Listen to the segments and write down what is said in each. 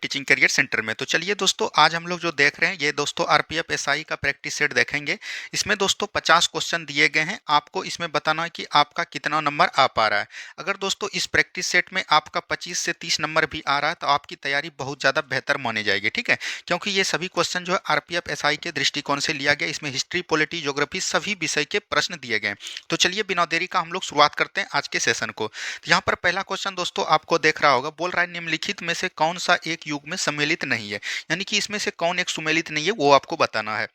Teaching career centre में। तो चलिए दोस्तों, आज हम लोग जो देख रहे हैं ये दोस्तों आरपीएफ एसआई का प्रैक्टिस सेट देखेंगे। इसमें दोस्तों 50 क्वेश्चन दिए गए हैं। आपको इसमें बताना है कि आपका कितना नंबर आ पा रहा है। अगर दोस्तों इस प्रैक्टिस सेट में आपका 25 से 30 नंबर भी आ रहा है तो आपकी तैयारी बहुत ज़्यादा बेहतर मानी जाएगी, ठीक है। क्योंकि ये सभी क्वेश्चन जो है आरपीएफ एसआई के दृष्टिकोण से लिया गया। इसमें हिस्ट्री, पॉलिटी, ज्योग्राफी सभी विषय के प्रश्न दिए गए। तो चलिए बिना देरी का हम लोग शुरुआत करते हैं आज के सेशन को। तो यहाँ पर पहला क्वेश्चन दोस्तों आपको देख रहा होगा, बोल रहा है निम्नलिखित में से कौन सा एक युग में सम्मिलित नहीं है। यानी कि इसमें से कौन एक सुमेलित नहीं है वो आपको बताना है।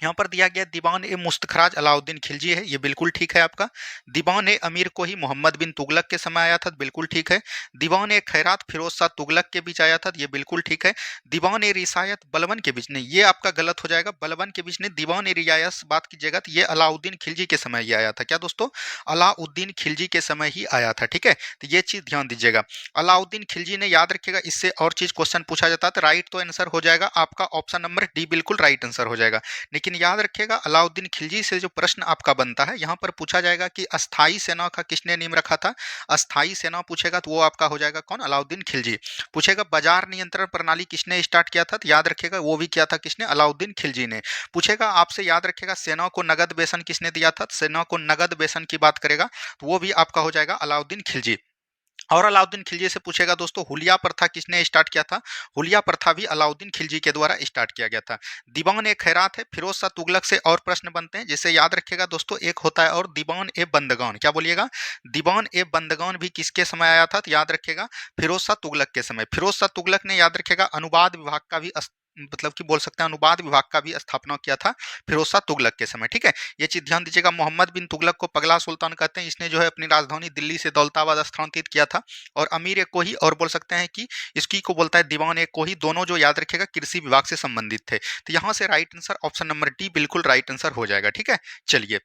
यहाँ पर दिया गया दीवान ए मुस्तखराज अलाउद्दीन खिलजी है, ये बिल्कुल ठीक है आपका। दीवान ए अमीर को ही मोहम्मद बिन तुगलक के समय आया था, बिल्कुल ठीक है। दीवान ए खैरात फिरोज शाह तुगलक के बीच आया था, ये बिल्कुल ठीक है। दीवान ए रिसायत बलबन के बीच, नहीं ये आपका गलत हो जाएगा। बलबन के बीच नहीं, दीवान ए रियायत बात कीजिएगा तो ये अलाउद्दीन खिलजी के समय ही आया था। क्या दोस्तों, अलाउद्दीन खिलजी के समय ही आया था, ठीक है। तो ये चीज ध्यान दीजिएगा। अलाउद्दीन खिलजी ने, याद रखिएगा इससे और चीज क्वेश्चन पूछा जाता है तो राइट तो आंसर हो जाएगा आपका ऑप्शन नंबर डी, बिल्कुल राइट आंसर हो जाएगा। लेकिन याद रखिएगा अलाउद्दीन खिलजी से जो प्रश्न आपका बनता है यहाँ पर पूछा जाएगा कि अस्थाई सेना का किसने नियम रखा था। अस्थाई सेना पूछेगा तो वो आपका हो जाएगा कौन, अलाउद्दीन खिलजी। पूछेगा बाजार नियंत्रण प्रणाली किसने स्टार्ट किया था, तो याद रखिएगा वो भी किया था किसने, अलाउद्दीन खिलजी ने। पूछेगा आपसे, याद रखिएगा सेना को नगद वेतन किसने दिया था, सेना को नगद वेतन की बात करेगा तो वो भी आपका हो जाएगा अलाउद्दीन खिलजी। और अलाउद्दीन खिलजी से पूछेगा दोस्तों हुलिया प्रथा किसने स्टार्ट किया था, हुलिया प्रथा भी अलाउद्दीन खिलजी के द्वारा स्टार्ट किया गया था। दीवान ए खैरात है फिरोज शाह तुगलक से और प्रश्न बनते हैं, जिसे याद रखिएगा दोस्तों एक होता है और दीवान ए बंदगान, क्या बोलिएगा, दीवान ए बंदगान भी किसके समय आया था, तो याद रखिएगा फिरोज शाह तुगलक के समय। फिरोज शाह तुगलक ने, याद रखिएगा अनुवाद विभाग का भी मतलब कि बोल सकते हैं अनुवाद विभाग का भी स्थापना किया था फिरोज शाह तुगलक के समय, ठीक है। ये चीज ध्यान दीजिएगा। मोहम्मद बिन तुगलक को पगला सुल्तान कहते हैं। इसने जो है अपनी राजधानी दिल्ली से दौलताबाद स्थानांतरित किया था। और अमीर एक कोही, और बोल सकते हैं कि इसकी को बोलता है दीवान एक कोही, दोनों जो याद रखिएगा कृषि विभाग से संबंधित थे। तो यहाँ से right answer option number D बिल्कुल राइट आंसर हो जाएगा, ठीक है। चलिए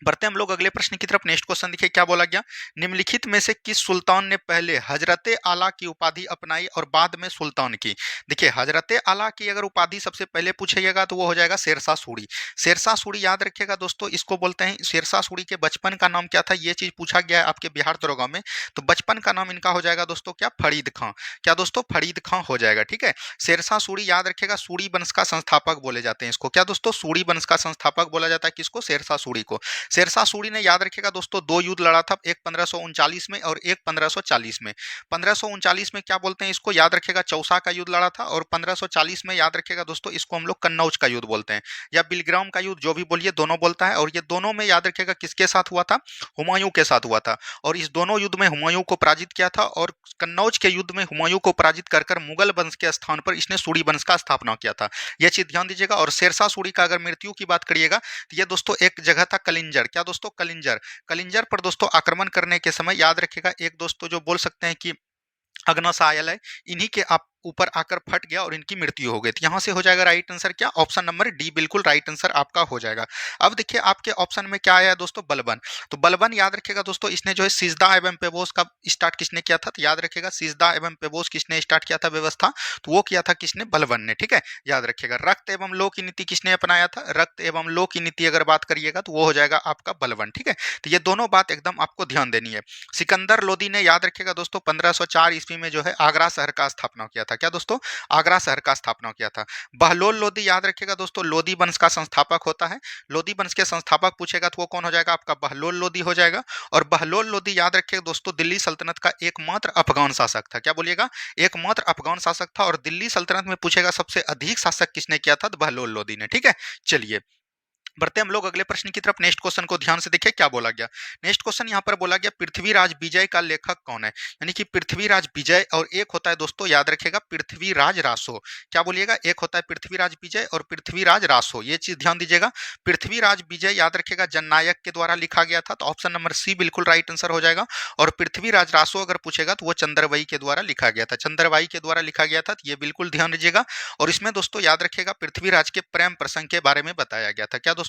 बढ़ते हम लोग अगले प्रश्न की तरफ। नेक्स्ट क्वेश्चन देखिए क्या बोला गया, निम्नलिखित में से किस सुल्तान ने पहले हजरते आला की उपाधि अपनाई और बाद में सुल्तान की। देखिए हजरते आला की अगर उपाधि सबसे पहले पूछेगा तो वो हो जाएगा शेरशाह सूरी। शेरशाह सूरी याद रखिएगा दोस्तों, इसको बोलते हैं शेरशाह सूरी के बचपन का नाम क्या था, ये चीज पूछा गया है आपके बिहार दरोगा में। तो बचपन का नाम इनका हो जाएगा दोस्तों क्या, फरीद खां। क्या दोस्तों, फरीद खां हो जाएगा, ठीक है। शेरशाह सूरी याद रखिएगा सूरी वंश का संस्थापक बोले जाते हैं इसको। क्या दोस्तों, सूरी वंश का संस्थापक बोला जाता है किसको, शेरशाह सूरी को। शेरशाह सूरी ने, याद रखिएगा दोस्तों, दो युद्ध लड़ा था, एक 1539 में और एक 1540 में। 1539 में क्या बोलते हैं इसको, याद रखिएगा चौसा का युद्ध लड़ा था। और 1540 में याद रखिएगा दोस्तों इसको हम लोग कन्नौज का युद्ध बोलते हैं, या बिलग्राम का युद्ध, जो भी बोलिए दोनों बोलता है। और ये दोनों में याद रखिएगा किसके साथ हुआ था, हुमायूं के साथ हुआ था। और इस दोनों युद्ध में हुमायूं को पराजित किया था। और कन्नौज के युद्ध में हुमायूं को पराजित कर मुगल वंश के स्थान पर इसने सूरी वंश का स्थापना किया था। यह चीज ध्यान दीजिएगा। और शेरशाह सूरी का अगर मृत्यु की बात करिएगा तो ये दोस्तों एक जगह था कलिंजर। क्या दोस्तों, कलिंजर। कलिंजर पर दोस्तों आक्रमण करने के समय याद रखिएगा एक दोस्तों जो बोल सकते हैं कि अग्नासायल है, इन्हीं के आप ऊपर आकर फट गया और इनकी मृत्यु हो गई। तो यहां से हो जाएगा राइट आंसर क्या, ऑप्शन नंबर डी बिल्कुल राइट आंसर आपका हो जाएगा। अब देखिए आपके ऑप्शन में क्या आया है दोस्तों, बलबन। तो बलबन याद रखिएगा दोस्तों, इसने जो है सिजदा एवं पेबोस का स्टार्ट किसने किया था, तो याद रखिएगा सिजदा एवं पेबोस किसने स्टार्ट किया था व्यवस्था, तो वो किया था किसने, बलबन ने, ठीक है। याद रखिएगा रक्त एवं लौ की नीति किसने अपनाया था, रक्त एवं लौ की नीति अगर बात करिएगा तो वो हो जाएगा आपका बलबन, ठीक है। तो ये दोनों बात एकदम आपको ध्यान देनी है। सिकंदर लोदी ने, याद रखिएगा दोस्तों, 1504 ईस्वी में जो है आगरा शहर का स्थापना किया था। क्या दोस्तों, आगरा शहर का स्थापना किया था। बहलोल लोदी, याद रखिएगा दोस्तों, लोदी वंश का संस्थापक होता है। लोदी वंश के संस्थापक पूछेगा तो वो कौन हो जाएगा आपका, बहलोल लोदी हो जाएगा। और बहलोल लोदी याद रखिएगा दोस्तों दिल्ली सल्तनत का एकमात्र अफगान शासक था। क्या बोलिएगा, एकमात्र अफगान शासक था। और दिल्ली सल्तनत में पूछेगा सबसे अधिक शासक किसने किया था, तो बहलोल लोदी ने, ठीक है। चलिए बढ़ते हम लोग अगले प्रश्न की तरफ। नेक्स्ट क्वेश्चन को ध्यान से देखिए क्या बोला गया। नेक्स्ट क्वेश्चन यहाँ पर बोला गया पृथ्वीराज विजय का लेखक कौन है। यानी कि पृथ्वीराज विजय और एक होता है दोस्तों, याद रखिएगा पृथ्वीराज रासो। क्या बोलिएगा, एक होता है पृथ्वीराज विजय और पृथ्वीराज रासो, ये चीज ध्यान दीजिएगा। पृथ्वीराज विजय याद रखिएगा जननायक के द्वारा लिखा गया था, तो ऑप्शन नंबर सी बिल्कुल राइट आंसर हो जाएगा। और पृथ्वीराज रासो अगर पूछेगा तो वो चंद्रवई के द्वारा लिखा गया था, चंद्रवाई के द्वारा लिखा गया था, तो ये बिल्कुल ध्यान दीजिएगा। और इसमें दोस्तों याद रखिएगा पृथ्वीराज के प्रेम प्रसंग के बारे में बताया गया था। क्या दोस्तों,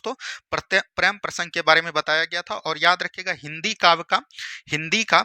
प्रेम प्रसंग के बारे में बताया गया था। और याद रखिएगा हिंदी काव्य का, हिंदी का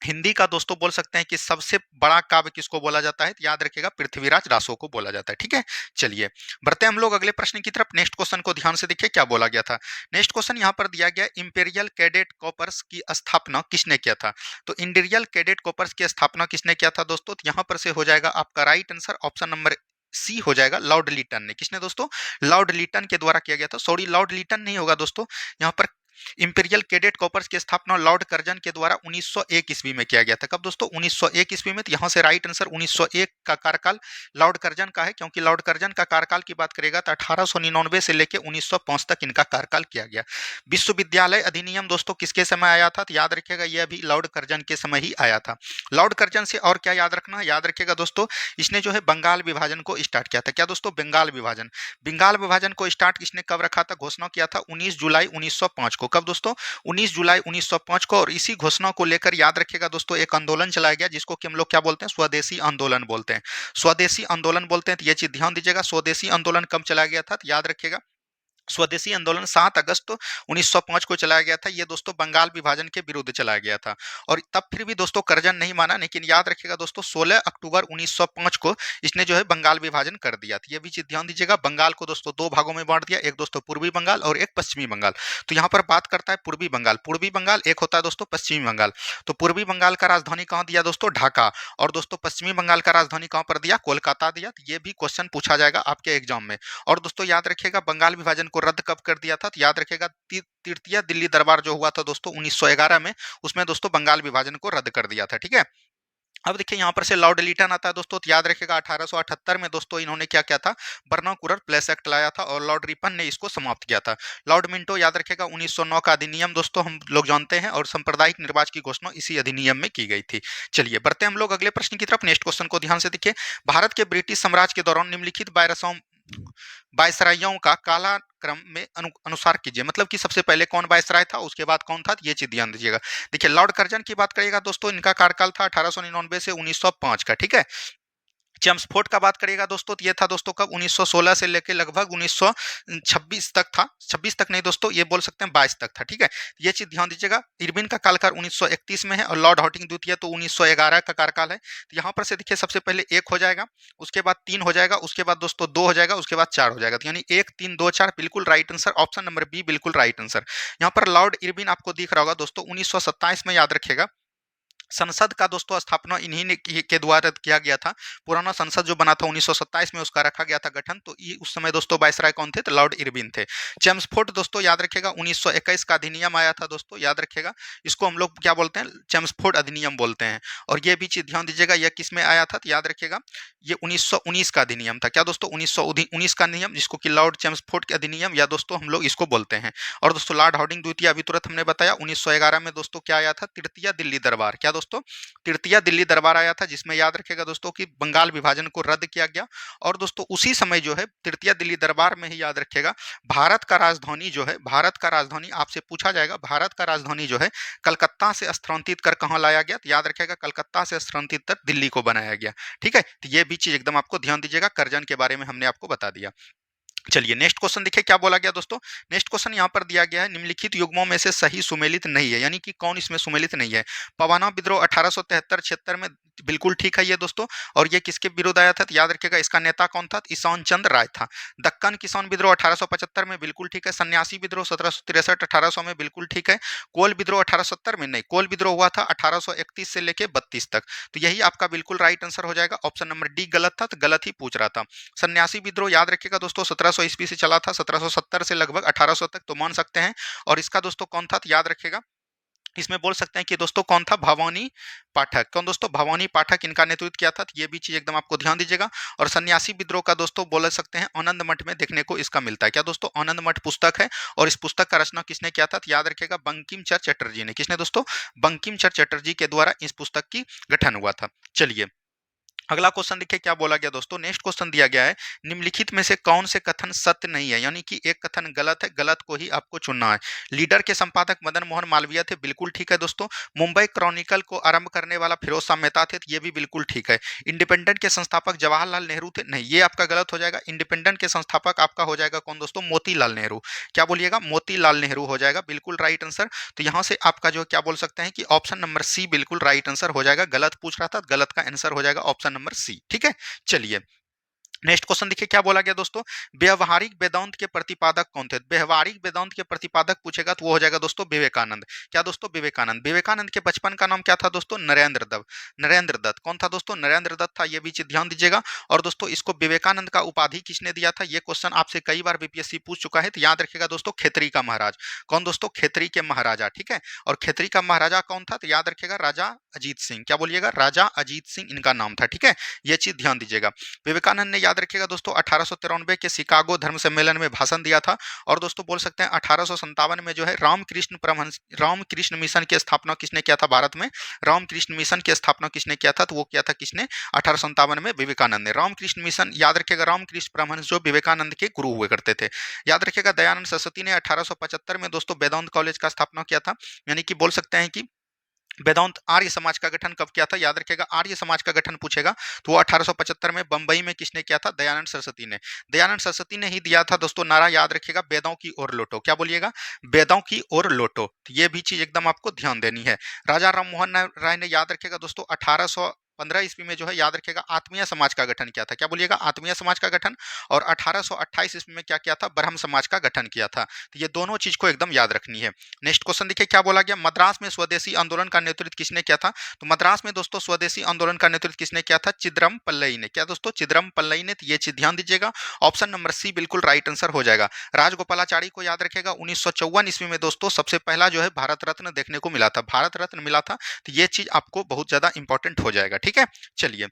हिंदी का दोस्तों बोल सकते हैं कि सबसे बड़ा काव्य किसको बोला जाता है, तो याद रखिएगा पृथ्वीराज रासो को बोला जाता है। ठीक है, चलिए बढ़ते हैं हम लोग अगले प्रश्न की तरफ। नेक्स्ट क्वेश्चन को ध्यान से देखिए क्या बोला गया था। नेक्स्ट क्वेश्चन यहाँ पर दिया गया, इंपेरियल कैडेट कॉर्प्स की स्थापना किसने किया था। तो इंपेरियल कैडेट कॉर्प्स की स्थापना किसने किया था दोस्तों, तो यहाँ पर से हो जाएगा आपका right answer option number C हो जाएगा, लॉर्ड लिटन ने। किसने दोस्तों, लॉर्ड लिटन के द्वारा किया गया था। सॉरी, लॉर्ड लिटन नहीं होगा दोस्तों, यहाँ पर इंपीरियल कैडेट कॉर्प्स की स्थापना लॉर्ड कर्जन के द्वारा 1901 ईस्वी में किया गया था। कब दोस्तों, 1901 ईस्वी में। तो यहाँ से राइट आंसर 1901 का कार्यकाल लॉर्ड कर्जन का है, क्योंकि लॉर्ड कर्जन का कार्यकाल की बात करेगा तो 1899 से लेकर 1905 तक इनका कार्यकाल किया गया। विश्वविद्यालय अधिनियम दोस्तों किसके समय आया था, तो याद रखिएगा यह भी लॉर्ड कर्जन के समय ही आया था। लॉर्ड कर्जन से और क्या याद रखना है, याद रखिएगा दोस्तों, इसने जो है बंगाल विभाजन को स्टार्ट किया था। क्या दोस्तों, बंगाल विभाजन। बंगाल विभाजन को स्टार्ट इसने कब रखा था, घोषणा किया था 19 जुलाई 1905 को। कब दोस्तों, 19 जुलाई 1905 को। और इसी घोषणा को लेकर याद रखिएगा दोस्तों एक आंदोलन चलाया गया, जिसको कि हम लोग क्या बोलते हैं, स्वदेशी आंदोलन बोलते हैं। स्वदेशी आंदोलन बोलते हैं, तो ये चीज ध्यान दीजिएगा। स्वदेशी आंदोलन कब चलाया गया था, तो याद रखिएगा स्वदेशी आंदोलन 7 अगस्त 1905 को चलाया गया था। ये दोस्तों बंगाल विभाजन के विरुद्ध चलाया गया था। और तब फिर भी दोस्तों कर्जन नहीं माना, लेकिन याद रखिएगा दोस्तों 16 अक्टूबर 1905 को इसने जो है बंगाल विभाजन कर दिया था। ये भी चीज ध्यान दीजिएगा। बंगाल को दोस्तों दो भागों में बांट दिया, एक दोस्तों पूर्वी बंगाल और एक पश्चिमी बंगाल। तो यहाँ पर बात करता है पूर्वी बंगाल। पूर्वी बंगाल एक होता है दोस्तों पश्चिमी बंगाल। तो पूर्वी बंगाल का राजधानी कहाँ दिया दोस्तों, ढाका। और दोस्तों पश्चिमी बंगाल का राजधानी कहाँ पर दिया, कोलकाता दिया। तो ये भी क्वेश्चन पूछा जाएगा आपके एग्जाम में। और दोस्तों याद रखिएगा बंगाल विभाजन को रद्द कब कर दिया था, तो याद रखिएगा तृतीय दिल्ली दरबार जो हुआ था दोस्तों 1911 में, उसमें दोस्तों बंगाल विभाजन को रद्द कर दिया था। ठीक है, अब देखिए यहाँ पर से लॉर्ड लिटन आता है दोस्तों। तो याद रखिएगा 1878 में दोस्तों इन्होंने क्या किया था, बर्नाक्यूलर प्लेस एक्ट लाया था और लॉर्ड रिपन ने इसको समाप्त किया था। लॉर्ड मिंटो याद रखिएगा 1909 का अधिनियम दोस्तों हम लोग जानते हैं, और सांप्रदायिक निर्वाचन की घोषणा इसी अधिनियम में की गई थी। चलिए बढ़ते हैं हम लोग अगले प्रश्न की तरफ। नेक्स्ट क्वेश्चन को ध्यान से देखिए। भारत के ब्रिटिश साम्राज्य के दौरान निम्नलिखित वायसरायों का कालाक्रम में अनुसार कीजिए। मतलब कि सबसे पहले कौन वायसराय था, उसके बाद कौन था, ये चीज ध्यान दीजिएगा। देखिए लॉर्ड कर्जन की बात करिएगा दोस्तों, इनका कार्यकाल था 1899 से 1905 का। ठीक है, चेम्सफोर्ड का बात करिएगा दोस्तों, तो ये था दोस्तों कब, 1916 से लेकर लगभग 1926 तक था। 26 तक नहीं दोस्तों, ये बोल सकते हैं 22 तक था। ठीक है, ये चीज ध्यान दीजिएगा। इरविन का कार्यकाल 1931 में है और लॉर्ड हॉटिंग द्वितीय तो 1911 का कार्यकाल है। तो यहाँ पर से देखिए सबसे पहले 1 हो जाएगा, उसके बाद 3 हो जाएगा, उसके बाद दोस्तों 2 हो जाएगा, उसके बाद 4 हो जाएगा। तो यानी 1 3 2 4 बिल्कुल right answer, option number B बिल्कुल राइट आंसर। यहाँ पर लॉर्ड इरविन आपको दिख रहा होगा दोस्तों 1927 में। याद रखिएगा संसद का दोस्तों स्थापना इन्हीं ने के द्वारा किया गया था। पुराना संसद जो बना था 1927 में, उसका रखा गया था गठन। तो ये उस समय दोस्तों वायसराय कौन थे, तो लॉर्ड इरविन थे। चेम्सफोर्ड दोस्तों याद रखिएगा 1921 का अधिनियम आया था दोस्तों, याद रखिएगा। इसको हम लोग क्या बोलते हैं, चेम्सफोर्ड अधिनियम बोलते हैं। और ये भी चीज ध्यान दीजिएगा, यह किस में आया था, तो याद रखिएगा ये 1919 का अधिनियम था। क्या दोस्तों, 1919 का नियम, जिसको कि लॉर्ड चेम्सफोर्ड के अधिनियम या दोस्तों हम लोग इसको बोलते हैं। और दोस्तों लॉर्ड हॉर्डिंग द्वितीय अभी तुरंत हमने बताया 1911 में दोस्तों क्या आया था, तृतीय दिल्ली दरबार। क्या दोस्तों, तृतीय दिल्ली दरबार आया था, जिसमें याद रखिएगा दोस्तों कि बंगाल विभाजन को रद्द किया गया। और दोस्तों उसी समय जो है तृतीय दिल्ली दरबार में ही याद रखिएगा भारत का राजधानी जो है, भारत का राजधानी आपसे पूछा जाएगा, भारत का राजधानी जो है कलकत्ता से स्थानांतरित कर कहाँ लाया गया, तो याद रखिएगा कलकत्ता से स्थानांतरित कर दिल्ली को बनाया गया। ठीक है, तो ये भी चीज एकदम आपको ध्यान दीजिएगा। कर्जन के बारे में हमने आपको बता दिया। चलिए नेक्स्ट क्वेश्चन देखिए क्या बोला गया दोस्तों। नेक्स्ट क्वेश्चन यहाँ पर दिया गया है, निम्नलिखित युग्मों में से सही सुमेलित नहीं है। यानी कि कौन इसमें सुमेलित नहीं है। पवाना विद्रोह 1873-76 में बिल्कुल ठीक है ये दोस्तों। और ये किसके विरुद्ध आया था, तो याद रखिएगा इसका नेता कौन था, ईशान चंद्र राय था। दक्कन किसान विद्रोह 1875 में बिल्कुल ठीक है। सन्यासी विद्रोह 1763-1800 में बिल्कुल ठीक है। कोल विद्रोह 1870 में नहीं, कोल विद्रोह हुआ था 1831 से लेकर 32 तक। तो यही आपका बिल्कुल राइट आंसर हो जाएगा। ऑप्शन नंबर डी गलत था, तो गलत ही पूछ रहा था। सन्यासी विद्रोह याद रखिएगा दोस्तों 1700 ईस्वी से चला था, 1770 से लगभग 1800 तक, तो मान सकते हैं। और इसका दोस्तों कौन था, तो याद रखिएगा इसमें बोल सकते हैं कि दोस्तों कौन था, भवानी पाठक। कौन दोस्तों, भवानी पाठक इनका नेतृत्व किया था। तो ये भी चीज एकदम आपको ध्यान दीजिएगा। और सन्यासी विद्रोह का दोस्तों बोल सकते हैं आनंद मठ में देखने को इसका मिलता है। क्या दोस्तों, आनंद मठ पुस्तक है। और इस पुस्तक का रचना किसने किया था, तो याद रखिएगा बंकिम चंद्र चटर्जी ने। किसने दोस्तों, बंकिम चंद्र चटर्जी के द्वारा इस पुस्तक की गठन हुआ था। चलिए अगला क्वेश्चन देखिए क्या बोला गया दोस्तों। नेक्स्ट क्वेश्चन दिया गया है, निम्नलिखित में से कौन से कथन सत्य नहीं है, यानी कि एक कथन गलत है, गलत को ही आपको चुनना है। लीडर के संपादक मदन मोहन मालवीय थे, बिल्कुल ठीक है दोस्तों। मुंबई क्रॉनिकल को आरंभ करने वाला फिरोज शाह मेहता थे, ये भी बिल्कुल ठीक है। इंडिपेंडेंट के संस्थापक जवाहरलाल नेहरू थे, नहीं ये आपका गलत हो जाएगा। इंडिपेंडेंट के संस्थापक आपका हो जाएगा कौन दोस्तों, मोतीलाल नेहरू। क्या बोलिएगा, मोतीलाल नेहरू हो जाएगा, बिल्कुल राइट आंसर। तो यहाँ से आपका जो क्या बोल सकते हैं कि ऑप्शन नंबर सी बिल्कुल राइट आंसर हो जाएगा। गलत पूछ रहा था, गलत का आंसर हो जाएगा ऑप्शन नंबर सी, ठीक है। चलिए नेक्स्ट क्वेश्चन देखिए क्या बोला गया दोस्तों। व्यवहारिक वेदांत के प्रतिपादक कौन थे। व्यवहारिक वेदांत के प्रतिपादक पूछेगा तो वो हो जाएगा दोस्तों विवेकानंद। क्या दोस्तों, विवेकानंद। विवेकानंद के बचपन का नाम क्या था दोस्तों, नरेंद्र दत्त। नरेंद्र दत्त कौन था दोस्तों, नरेंद्र दत्त था, ये भी चीज ध्यान दीजिएगा। और दोस्तों इसको विवेकानंद का उपाधि किसने दिया था, ये क्वेश्चन आपसे कई बार बीपीएससी पूछ चुका है, तो याद रखिएगा दोस्तों खेतरी का महाराज। कौन दोस्तों, खेतरी के महाराजा, ठीक है। और खेतरी का महाराजा कौन था, तो याद रखिएगा राजा अजीत सिंह। क्या बोलिएगा, राजा अजीत सिंह इनका नाम था, ठीक है। ये चीज ध्यान दीजिएगा। विवेकानंद ने याद रखिएगा दोस्तों 1893 के शिकागो धर्म सम्मेलन में भाषण दिया था। और दोस्तों बोल सकते हैं 1857 में जो है रामकृष्ण मिशन की स्थापना किसने किया था भारत में। रामकृष्ण मिशन की स्थापना किसने किया था, तो वो किया था किसने, 1857 में विवेकानंद ने। रामकृष्ण मिशन याद रखिएगा, रामकृष्ण परमहंस जो विवेकानंद के गुरु हुए करते थे। याद रखिएगा दयानंद सरस्वती ने 1875 में दोस्तों वेदांत कॉलेज का स्थापना किया था। यानी कि बोल सकते हैं कि वेदांत आर्य समाज का गठन कब किया था, याद रखिएगा आर्य समाज का गठन पूछेगा तो वो 1875 में बंबई में किसने किया था, दयानंद सरस्वती ने। दयानंद सरस्वती ने ही दिया था दोस्तों नारा, याद रखिएगा वेदों की ओर लौटो। क्या बोलिएगा, वेदों की ओर लौटो। तो ये भी चीज एकदम आपको ध्यान देनी है। राजा राम मोहन राय ने याद रखिएगा दोस्तों 1815 ईस्वी में जो है याद रखिएगा आत्मीय समाज का गठन किया था। क्या बोलिएगा, आत्मीय समाज का गठन। और 1828 ईस्वी में क्या किया था, ब्रह्म समाज का गठन किया था। तो ये दोनों चीज को एकदम याद रखनी है। नेक्स्ट क्वेश्चन देखिए क्या बोला गया, मद्रास में स्वदेशी आंदोलन का नेतृत्व किसने किया था। तो मद्रास में दोस्तों स्वदेशी आंदोलन का नेतृत्व किसने किया था, चिदरम पल्लई ने। क्या दोस्तों, चिदरम पल्लई ने। तो ये चीज ध्यान दीजिएगा, ऑप्शन नंबर सी बिल्कुल राइट आंसर हो जाएगा। राजगोपालाचारी को याद रखेगा 1954 ईस्वी में दोस्तों सबसे पहला जो है भारत रत्न देखने को मिला था, भारत रत्न मिला था। तो ये चीज आपको बहुत ज्यादा इंपॉर्टेंट हो जाएगा, ठीक है। चलिए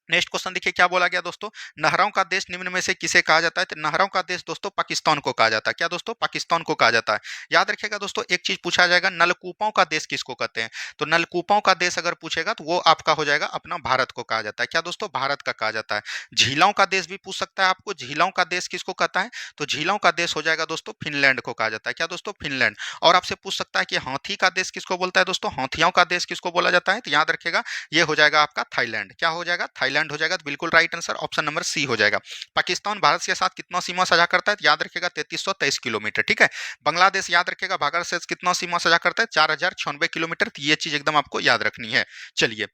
नेक्स्ट क्वेश्चन देखिए क्या बोला गया दोस्तों, नहरों का देश निम्न में से किसे कहा जाता है। तो नहरों का देश दोस्तों पाकिस्तान को कहा जाता है। क्या दोस्तों, पाकिस्तान को कहा जाता है। याद रखिएगा दोस्तों एक चीज पूछा जाएगा, नलकूपों का देश किसको कहते हैं। तो नलकूपों का देश अगर पूछेगा तो वो आपका हो जाएगा अपना भारत को कहा जाता है। क्या दोस्तों, भारत का कहा जाता है। झीलों का देश भी पूछ सकता है आपको, झीलों का देश किसको कहता है। तो झीलों का देश हो जाएगा दोस्तों फिनलैंड को कहा जाता है। क्या दोस्तों, फिनलैंड। और आपसे पूछ सकता है कि हाथी का देश किसको बोलता है दोस्तों, हाथियों का देश किसको बोला जाता है। तो याद रखिएगा ये हो जाएगा आपका थाईलैंड। क्या हो जाएगा, थाईलैंड हो जाएगा। तो बिल्कुल right answer option number C हो जाएगा। पाकिस्तान भारत के साथ कितना सीमा साझा करता है, तो याद रखिएगा 3323 किलोमीटर, ठीक है। बांग्लादेश याद रखिएगा भारत से कितना सीमा साझा करता है, 4096 किलोमीटर। तो ये चीज एकदम आपको याद रखनी है। चलिए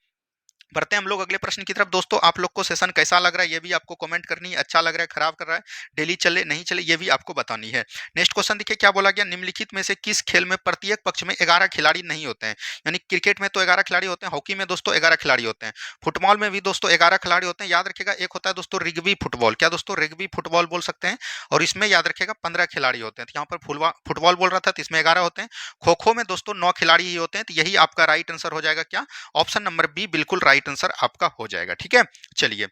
बढ़ते हैं हम लोग अगले प्रश्न की तरफ। दोस्तों आप लोग को सेशन कैसा लग रहा है ये भी आपको कमेंट करनी है, अच्छा लग रहा है, खराब कर रहा है, डेली चले नहीं चले ये भी आपको बतानी है। नेक्स्ट क्वेश्चन देखिए क्या बोला गया, निम्नलिखित में से किस खेल में प्रत्येक पक्ष में 11 खिलाड़ी नहीं होते हैं। यानी क्रिकेट में तो 11 खिलाड़ी होते हैं, हॉकी में दोस्तों 11 खिलाड़ी होते हैं, फुटबॉल में भी दोस्तों 11 खिलाड़ी होते हैं। याद रखिएगा एक होता है दोस्तों रिग्बी फुटबॉल। क्या दोस्तों, रिग्बी फुटबॉल बोल सकते हैं। और इसमें याद रखिएगा 15 खिलाड़ी होते हैं। तो यहाँ पर फुटबॉल बोल रहा था तो इसमें 11 होते हैं। खो खो में दोस्तों 9 खिलाड़ी ही होते हैं। तो यही आपका राइट आंसर हो जाएगा क्या, ऑप्शन नंबर बी बिल्कुल राइट आंसर आपका हो जाएगा, ठीक है। चलिए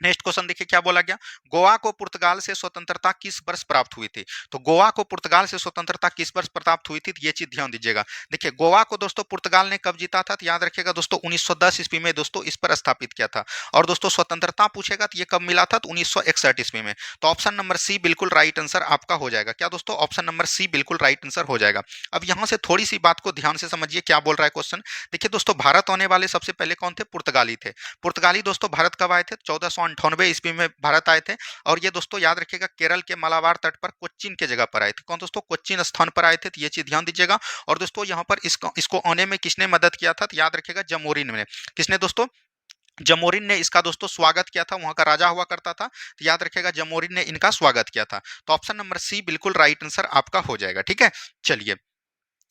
नेक्स्ट क्वेश्चन देखिए क्या बोला गया, गोवा को पुर्तगाल से स्वतंत्रता किस वर्ष प्राप्त हुई थी। तो गोवा को पुर्तगाल से स्वतंत्रता किस वर्ष प्राप्त हुई थी, तो ये चीज ध्यान दीजिएगा। देखिए गोवा को दोस्तों पुर्तगाल ने कब जीता था, तो याद रखिएगा दोस्तों 1910 ईस्वी में दोस्तों इस पर स्थापित किया था। और दोस्तों स्वतंत्रता पूछेगा तो ये कब मिला था, तो 1961 ईस्वी में। तो ऑप्शन नंबर सी बिल्कुल राइट आंसर आपका हो जाएगा। क्या दोस्तों, ऑप्शन नंबर सी बिल्कुल राइट आंसर हो जाएगा। अब यहाँ से थोड़ी सी बात को ध्यान से समझिए क्या बोल रहा है क्वेश्चन। देखिए दोस्तों भारत आने वाले सबसे पहले कौन थे, पुर्तगाली थे। पुर्तगाली दोस्तों भारत कब आए थे, 1498 ईस्वी में भारत आए थे। और ये दोस्तों याद रखिएगा केरल के मालाबार तट पर कोच्चिन के जगह पर आए थे। कौन दोस्तों, कोच्चिन स्थान पर आए थे। तो ये चीज ध्यान दीजिएगा। और दोस्तों यहाँ पर इसको आने में किसने मदद किया था, तो याद रखिएगा जमोरिन ने। किसने दोस्तों, जमोरिन ने इसका दोस्तों स्वागत किया था, वहां का राजा हुआ करता था। तो याद रखिएगा जमोरिन ने इनका स्वागत किया था। तो ऑप्शन नंबर सी बिल्कुल राइट आंसर आपका हो जाएगा, ठीक है। चलिए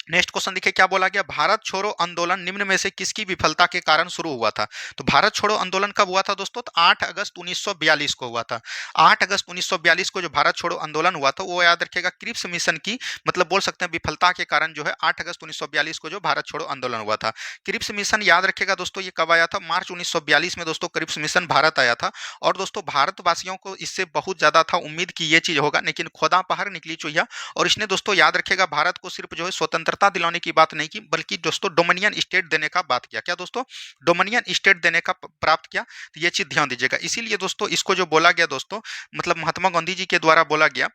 नेक्स्ट क्वेश्चन देखिए क्या बोला गया, भारत छोड़ो आंदोलन निम्न में से किसकी विफलता के कारण शुरू हुआ था। तो भारत छोड़ो आंदोलन कब हुआ था दोस्तों, तो 8 अगस्त 1942 को हुआ था। 8 अगस्त 1942 को जो भारत छोड़ो आंदोलन हुआ था वो याद रखिएगा क्रिप्स मिशन की मतलब बोल सकते हैं विफलता के कारण जो है 8 अगस्त 1942 को जो भारत छोड़ो आंदोलन हुआ था। क्रिप्स मिशन याद रखिएगा दोस्तों ये कब आया था, मार्च 1942 में दोस्तों क्रिप्स मिशन भारत आया था। और दोस्तों भारतवासियों को इससे बहुत ज्यादा था उम्मीद की ये चीज होगा, लेकिन खुदा पहाड़ निकली चुहिया। और इसने दोस्तों याद रखिएगा भारत को सिर्फ जो है स्वतंत्रता स्वतंत्रता दिलाने की बात नहीं की, बल्कि दोस्तों डोमिनियन स्टेट देने का बात किया। क्या दोस्तों? डोमिनियन स्टेट देने का प्राप्त किया। तो ये चीज ध्यान दीजिएगा। इसीलिए दोस्तों इसको जो बोला गया दोस्तों, मतलब महात्मा गांधी जी के द्वारा बोला गया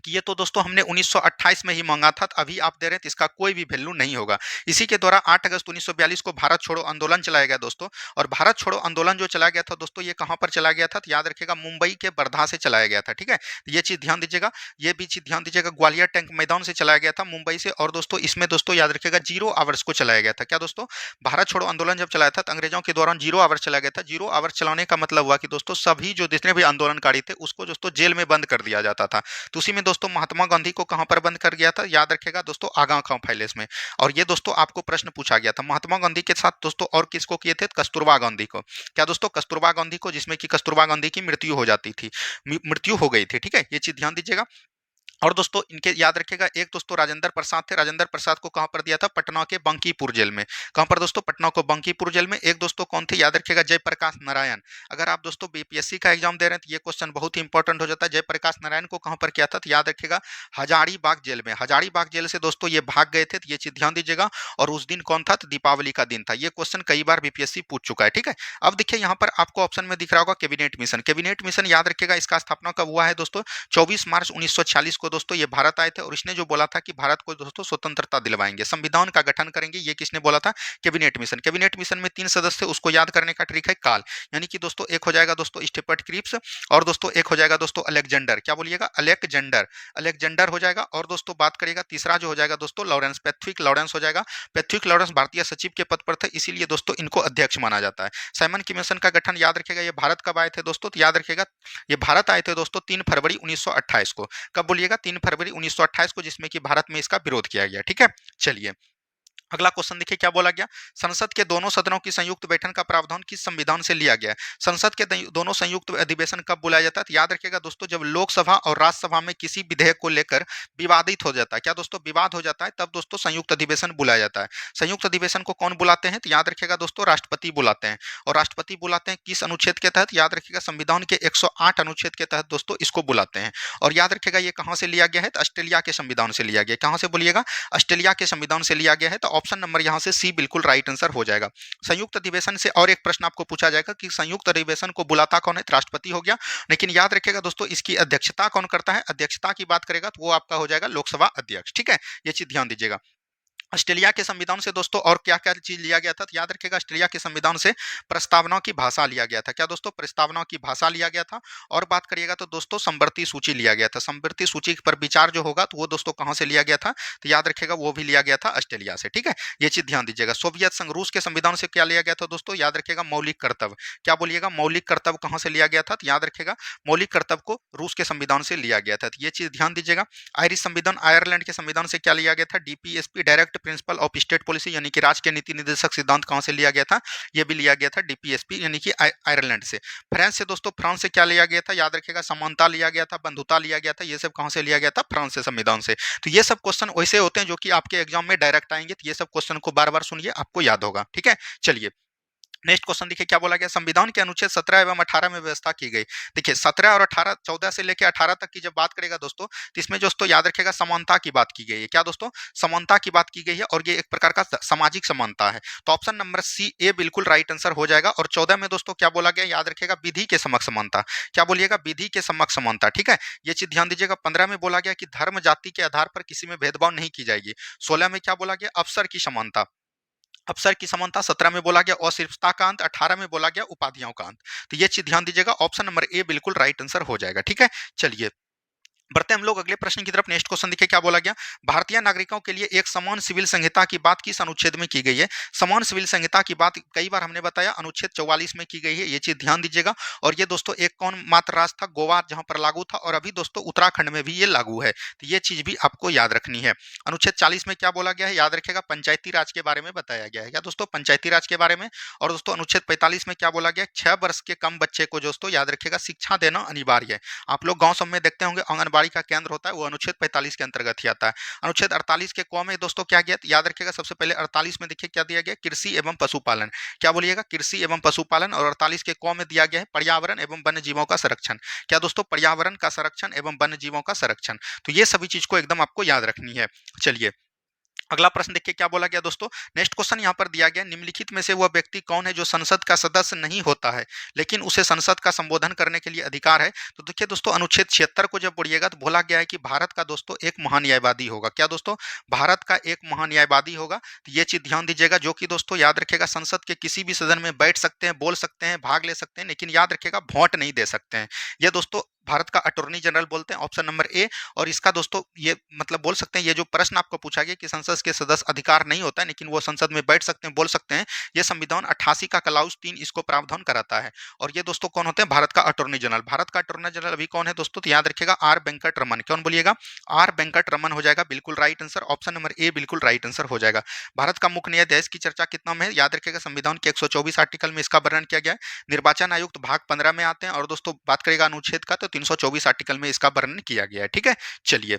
कि ये तो दोस्तों हमने 1928 में ही मांगा था, तो अभी आप दे रहे हैं तो इसका कोई भी वैल्यू नहीं होगा। इसी के द्वारा 8 अगस्त 1942 को भारत छोड़ो आंदोलन चलाया गया दोस्तों। और भारत छोड़ो आंदोलन जो चलाया गया था दोस्तों, ये कहां पर चला गया था? तो याद रखिएगा, मुंबई के वर्धा से चलाया गया था। ठीक है, तो ये चीज ध्यान दीजिएगा। ये भी चीज ध्यान दीजिएगा, ग्वालियर टैंक मैदान से चलाया गया था, मुंबई से। और दोस्तों इसमें दोस्तों याद रखिएगा 0 आवर्स को चलाया गया था। क्या दोस्तों? भारत छोड़ो आंदोलन जब चलाया था तो अंग्रेजों के दौरान 0 आवर्स चलाया गया था। 0 आवर्स चलाने का मतलब हुआ कि दोस्तों सभी जो जितने भी आंदोलनकारी थे उसको दोस्तों जेल में बंद कर दिया जाता था। तो उसी में दोस्तों महात्मा गांधी को कहां पर बंद कर गया था? याद रखेगा दोस्तों, आगा खां पैलेस में। और ये दोस्तों आपको प्रश्न पूछा गया था, महात्मा गांधी के साथ दोस्तों और किसको किए थे? कस्तूरबा गांधी को। क्या दोस्तों? कस्तूरबा गांधी को, जिसमें कि कस्तूरबा गांधी की मृत्यु हो जाती थी, मृत्यु हो गई थी। ठीक है, ये चीज ध्यान दीजिएगा। और दोस्तों इनके याद रखिएगा, एक दोस्तों राजेंद्र प्रसाद थे। राजेंद्र प्रसाद को कहां पर दिया था? पटना के बंकीपुर जेल में। कहां पर दोस्तों? पटना को बंकीपुर जेल में। एक दोस्तों कौन थे? याद रखिएगा, जयप्रकाश नारायण। अगर आप दोस्तों बीपीएससी का एग्जाम दे रहे हैं तो ये क्वेश्चन बहुत ही इंपॉर्टेंट हो जाता है। जयप्रकाश नारायण को कहां पर किया था? तो याद रखिएगा, हजारीबाग जेल में। हजारीबाग जेल से दोस्तों ये भाग गए थे, तो ये चीज ध्यान दीजिएगा। और उस दिन कौन था? तो दीपावली का दिन था। ये क्वेश्चन कई बार बीपीएससी पूछ चुका है। ठीक है, अब देखिए यहाँ पर आपको ऑप्शन में दिख रहा होगा कैबिनेट मिशन। कैबिनेट मिशन याद रखिएगा, इसका स्थापना कब हुआ है दोस्तों? 24 मार्च 1946 को दोस्तों ये भारत आए थे। और इसने जो बोला था कि भारत को दोस्तों स्वतंत्रता दिलवाएंगे, संविधान का गठन करेंगे, ये किसने बोला था? Cabinet mission. कैबिनेट मिशन में 3 सदस्य थे, उसको याद करने का ट्रिक है काल। यानी कि दोस्तों एक हो जाएगा दोस्तों स्टेपर्ट क्रिप्स, और दोस्तों एक हो जाएगा दोस्तों अलेक्जेंडर। क्या बोलिएगा? अलेक्जेंडर। अलेक्जेंडर हो जाएगा। और दोस्तों बात करिएगा तीसरा जो हो जाएगा दोस्तों लॉरेंस, पैथविक लॉरेंस हो जाएगा। पैथविक लॉरेंस भारतीय सचिव के पद पर थे, इसीलिए दोस्तों इनको अध्यक्ष माना जाता है। साइमन कमीशन का गठन याद रखिएगा, ये भारत कब आए थे दोस्तों? तो याद रखिएगा, ये भारत आए थे दोस्तों 3 फरवरी 1928 को। कब बोलिएगा? 3 फरवरी 1928 को, जिसमें कि भारत में इसका विरोध किया गया। ठीक है, चलिए अगला क्वेश्चन देखिए क्या बोला गया। संसद के दोनों सदनों की संयुक्त बैठक का प्रावधान किस संविधान से लिया गया है? संसद के दोनों संयुक्त अधिवेशन कब बुलाया जाता है? तो याद रखिएगा दोस्तों, जब लोकसभा और राज्यसभा में किसी विधेयक को लेकर विवादित हो जाता है। क्या दोस्तों? विवाद हो जाता है, तब दोस्तों संयुक्त अधिवेशन बुलाया जाता है। संयुक्त अधिवेशन को कौन बुलाते हैं? तो याद रखिएगा दोस्तों, राष्ट्रपति बुलाते हैं। और राष्ट्रपति बुलाते हैं किस अनुच्छेद के तहत? याद रखिएगा, संविधान के 108 अनुच्छेद के तहत दोस्तों इसको बुलाते हैं। और याद रखिएगा ये कहां से लिया गया है? तो ऑस्ट्रेलिया के संविधान से लिया गया। कहां से बोलिएगा? ऑस्ट्रेलिया के संविधान से लिया गया है। तो ऑप्शन नंबर यहां से सी बिल्कुल राइट आंसर हो जाएगा। संयुक्त अधिवेशन से और एक प्रश्न आपको पूछा जाएगा कि संयुक्त अधिवेशन को बुलाता कौन है? तो राष्ट्रपति हो गया। लेकिन याद रखिएगा दोस्तों, इसकी अध्यक्षता कौन करता है? अध्यक्षता की बात करेगा तो वो आपका हो जाएगा लोकसभा अध्यक्ष। ठीक है, ये चीज ध्यान दीजिएगा। ऑस्ट्रेलिया के संविधान से दोस्तों और क्या-क्या चीज लिया गया था? तो याद रखिएगा, ऑस्ट्रेलिया के संविधान से प्रस्तावना की भाषा लिया गया था। क्या दोस्तों? प्रस्तावना की भाषा लिया गया था। और बात करिएगा तो दोस्तों समवर्ती सूची लिया गया था। समवर्ती सूची पर विचार जो होगा तो वो दोस्तों कहां से लिया गया था? तो याद रखिएगा वो भी लिया गया था ऑस्ट्रेलिया से। ठीक है, ये चीज ध्यान दीजिएगा। सोवियत संघ रूस के संविधान से क्या लिया गया था दोस्तों? याद रखिएगा मौलिक कर्तव्य। क्या बोलिएगा? मौलिक कर्तव्य कहां से लिया गया था? तो याद रखिएगा मौलिक कर्तव्य को रूस के संविधान से लिया गया था। तो ये चीज ध्यान दीजिएगा। आयरिश संविधान, आयरलैंड के संविधान से क्या लिया गया था? DPSP, direct principle of state policy, यानी कि राष्ट्र के नीति निर्देशक सिद्धांत कहां से लिया गया था? ये भी लिया गया था डीपीएसपी यानी कि आयरलैंड से। फ्रांस से दोस्तों, फ्रांस से क्या लिया गया था? याद रखिएगा समानता लिया गया था, बंधुता लिया गया था। ये सब कहां से लिया गया था? फ्रांस से संविधान से। तो ये सब क्वेश्चन वैसे होते हैं जो कि आपके एग्जाम में डायरेक्ट आएंगे, तो ये सब क्वेश्चन को बार बार सुनिए, आपको याद होगा। ठीक है, चलिए नेक्स्ट क्वेश्चन देखिए क्या बोला गया। संविधान के अनुच्छेद 17 एवं 18 में व्यवस्था की गई। देखिए 17 और 18, 14 से लेकर 18 तक की जब बात करेगा दोस्तों, तो इसमें दोस्तों याद रखेगा समानता की बात की गई है। क्या दोस्तों? समानता की बात की गई है, और ये एक प्रकार का सामाजिक समानता है। तो ऑप्शन नंबर सी ए बिल्कुल राइट आंसर हो जाएगा। और 14 में दोस्तों क्या बोला गया? याद रखेगा विधि के समक्ष समानता। क्या बोलिएगा? विधि के समक्ष समानता। ठीक है, ये चीज ध्यान दीजिएगा। 15 में बोला गया कि धर्म जाति के आधार पर किसी में भेदभाव नहीं की जाएगी। 16 में क्या बोला गया? अवसर की समानता। अवसर की समानता। 17 में बोला गया अस्पृश्यता का अंत। 18 में बोला गया उपाधियों का अंत। तो ये चीज ध्यान दीजिएगा, ऑप्शन नंबर ए बिल्कुल राइट आंसर हो जाएगा। ठीक है, चलिए बढ़ते हम लोग अगले प्रश्न की तरफ। नेक्स्ट क्वेश्चन देखिए क्या बोला गया। भारतीय नागरिकों के लिए एक समान सिविल संहिता की बात किस अनुच्छेद में की गई है? समान सिविल संहिता की बात कई बार हमने बताया अनुच्छेद 44 में की गई है, ये चीज ध्यान दीजिएगा। और ये दोस्तों एक कौन मात्र राज्य था? गोवा, जहां पर लागू था। और अभी दोस्तों उत्तराखंड में भी ये लागू है, तो ये चीज भी आपको याद रखनी है। अनुच्छेद 40 में क्या बोला गया है? याद रखेगा पंचायती राज के बारे में बताया गया है। क्या दोस्तों? पंचायती राज के बारे में। और दोस्तों अनुच्छेद 45 में क्या बोला गया? 6 वर्ष के कम बच्चे को दोस्तों याद रखेगा शिक्षा देना अनिवार्य है। आप लोग गांव सब में देखते होंगे आंगनबाड़ी का केंद्र होता है, वो अनुच्छेद 45 के अंतर्गत ही आता है। अनुच्छेद 48 के क में दोस्तों क्या गया? याद रखिएगा सबसे पहले 48 में देखिए क्या दिया गया? कृषि एवं पशुपालन। क्या बोलिएगा? कृषि एवं पशुपालन। और 48 के क में दिया गया है पर्यावरण एवं वन्य जीवों का संरक्षण। क्या दोस्तों? पर्यावरण का संरक्षण एवं वन्य जीवों का संरक्षण। तो ये सभी चीज को एकदम आपको याद रखनी है। चलिए अगला प्रश्न देखिए क्या बोला गया दोस्तों। नेक्स्ट क्वेश्चन यहाँ पर दिया गया, निम्नलिखित में से वह व्यक्ति कौन है जो संसद का सदस्य नहीं होता है लेकिन उसे संसद का संबोधन करने के लिए अधिकार है। तो देखिए दोस्तों, अनुच्छेद 76 को जब पढ़िएगा तो बोला गया है कि भारत का दोस्तों एक महान्यायवादी होगा। क्या दोस्तों, भारत का एक महान्यायवादी होगा। तो ये चीज ध्यान दीजिएगा, जो कि दोस्तों याद रखिएगा संसद के किसी भी सदन में बैठ सकते हैं, बोल सकते हैं, भाग ले सकते हैं, लेकिन याद रखिएगा वोट नहीं दे सकते हैं। ये दोस्तों भारत का अटॉर्नी जनरल बोलते हैं, ऑप्शन नंबर ए। और इसका दोस्तों ये मतलब बोल सकते हैं, ये जो प्रश्न आपको पूछा गया कि संसद के सदस्य अधिकार नहीं होता है लेकिन वो संसद में बैठ सकते हैं, बोल सकते हैं, ये संविधान 88 का क्लाउज 3 इसको प्रावधान कराता है। और ये दोस्तों कौन होते हैं, भारत का अटॉर्नी जनरल। भारत का अटॉर्नी जनरल अभी कौन है दोस्तों, तो याद रखिएगा आर वेंकट रमन। कौन बोलिएगा, आर वेंकट रमन हो जाएगा बिल्कुल right answer. Option number A बिल्कुल राइट आंसर हो जाएगा। भारत का मुख्य न्यायाधीश की चर्चा कितना में है, याद रखिएगा संविधान के 124 आर्टिकल में इसका वर्णन किया गया है। निर्वाचन आयुक्त भाग 15 में आते हैं। और दोस्तों बात करेगा अनुच्छेद का तो 324 आर्टिकल में इसका वर्णन किया गया है। ठीक है, चलिए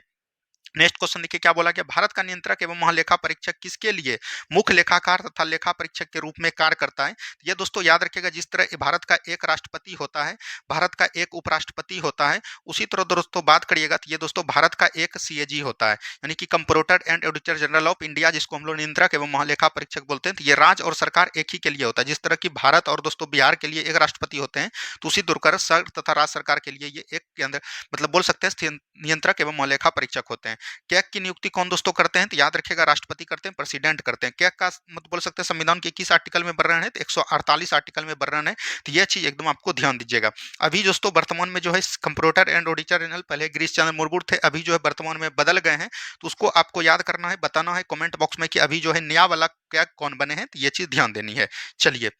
नेक्स्ट क्वेश्चन देखिए क्या बोला गया, भारत का नियंत्रक एवं महालेखा परीक्षक किसके लिए मुख्य लेखाकार तथा लेखा परीक्षक के रूप में कार्य करता है। ये दोस्तों याद रखिएगा, जिस तरह भारत का एक राष्ट्रपति होता है, भारत का एक उपराष्ट्रपति होता है, उसी तरह दोस्तों बात करिएगा तो ये दोस्तों भारत का एक सीएजी होता है, यानी कि comptroller and auditor general of India, जिसको हम लोग नियंत्रक एवं महालेखा परीक्षक बोलते हैं। तो ये राज्य और सरकार एक ही के लिए होता है। जिस तरह की भारत और दोस्तों बिहार के लिए एक राष्ट्रपति होते हैं, तो उसी प्रकार तथा राज्य सरकार के लिए ये एक केंद्र मतलब बोल सकते हैं नियंत्रक एवं महालेखा परीक्षक होते हैं। कैग की नियुक्ति कौन दोस्तों करते हैं, तो याद रखिएगा राष्ट्रपति करते हैं, प्रेसिडेंट करते हैं। कैग का मतलब बोल सकते हैं संविधान के किस आर्टिकल में वर्णन है, तो 148 आर्टिकल में वर्णन है। तो यह चीज एकदम आपको ध्यान दीजिएगा। अभी दोस्तों वर्तमान में जो है कंप्यूटर एंड ऑडिटर जनरल पहले गिरीश चंद्र मुर्मू थे, अभी जो है वर्तमान में बदल गए हैं। तो उसको आपको याद करना है, बताना है कमेंट बॉक्स में कि अभी जो है नया वाला कैग कौन बने हैं, तो ये चीज ध्यान देनी है। चलिए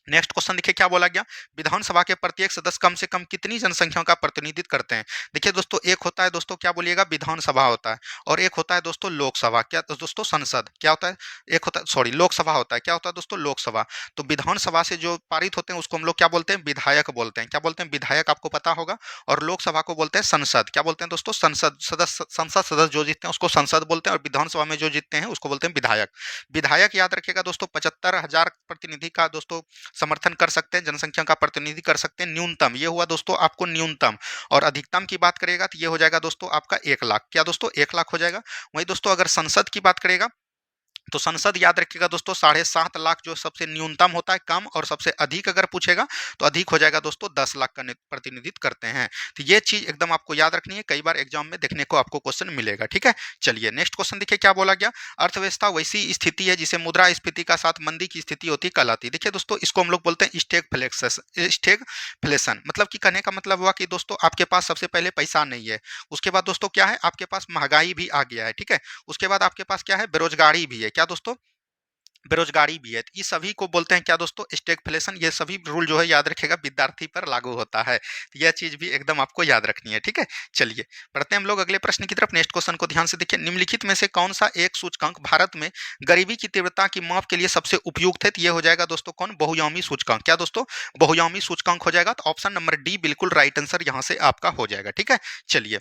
नेक्स्ट क्वेश्चन देखिए क्या बोला गया, विधानसभा के प्रत्येक सदस्य कम से कम कितनी जनसंख्या का प्रतिनिधित्व करते हैं। देखिए दोस्तों, एक होता है दोस्तों क्या बोलिएगा विधानसभा होता है, और एक होता है दोस्तों लोकसभा। क्या तो दोस्तों संसद क्या होता है, एक होता है सॉरी लोकसभा होता है, क्या होता है दोस्तों लोकसभा। तो विधानसभा से जो पारित होते हैं उसको हम लोग क्या बोलते हैं, विधायक बोलते हैं। क्या बोलते हैं, विधायक, आपको पता होगा। और लोकसभा को बोलते हैं संसद। क्या बोलते हैं दोस्तों, संसद सदस्य, संसद सदस्य जो जीतते हैं उसको संसद बोलते हैं, और विधानसभा में जो जीतते हैं उसको बोलते हैं विधायक। विधायक याद रखिएगा दोस्तों 75,000 प्रतिनिधि का दोस्तों समर्थन कर सकते हैं, जनसंख्या का प्रतिनिधि कर सकते हैं न्यूनतम। ये हुआ दोस्तों आपको न्यूनतम। और अधिकतम की बात करेगा तो ये हो जाएगा दोस्तों आपका 1 लाख। क्या दोस्तों 1 लाख हो जाएगा। वहीं दोस्तों अगर संसद की बात करेगा तो संसद याद रखिएगा दोस्तों 7.5 लाख जो सबसे न्यूनतम होता है कम, और सबसे अधिक अगर पूछेगा तो अधिक हो जाएगा दोस्तों 10 लाख का प्रतिनिधित्व करते हैं। तो ये चीज एकदम आपको याद रखनी है, कई बार एग्जाम में देखने को आपको क्वेश्चन मिलेगा। ठीक है, चलिए नेक्स्ट क्वेश्चन देखिए क्या बोला गया, अर्थव्यवस्था वैसी स्थिति है जिसे मुद्रास्फीति का साथ मंदी की स्थिति होती कहलाती है। देखिए दोस्तों इसको हम लोग बोलते हैं स्टेगफ्लेशन। मतलब कि कहने का मतलब हुआ कि दोस्तों आपके पास सबसे पहले पैसा नहीं है, उसके बाद दोस्तों क्या है, आपके पास महंगाई भी आ गया है। ठीक है, उसके बाद आपके पास क्या है, बेरोजगारी भी है। क्या दोस्तों, बेरोजगारी भी है। तो ये सभी को बोलते हैं क्या दोस्तों, स्टैगफ्लेशन। ये सभी रूल जो है याद रखिएगा विद्यार्थी पर लागू होता है। तो यह चीज भी एकदम आपको याद रखनी है। ठीक है, चलिए बढ़ते हैं हम लोग अगले प्रश्न की तरफ। नेक्स्ट क्वेश्चन को ध्यान से देखिए, निम्नलिखित में से कौन सा एक सूचकांक भारत में गरीबी की तीव्रता की माप के लिए सबसे उपयुक्त है। तो ये हो जाएगा दोस्तों कौन, बहुयामी सूचकांक। क्या दोस्तों, बहुयामी सूचकांक हो जाएगा। तो ऑप्शन नंबर डी बिल्कुल राइट आंसर यहाँ से आपका हो जाएगा। ठीक है, चलिए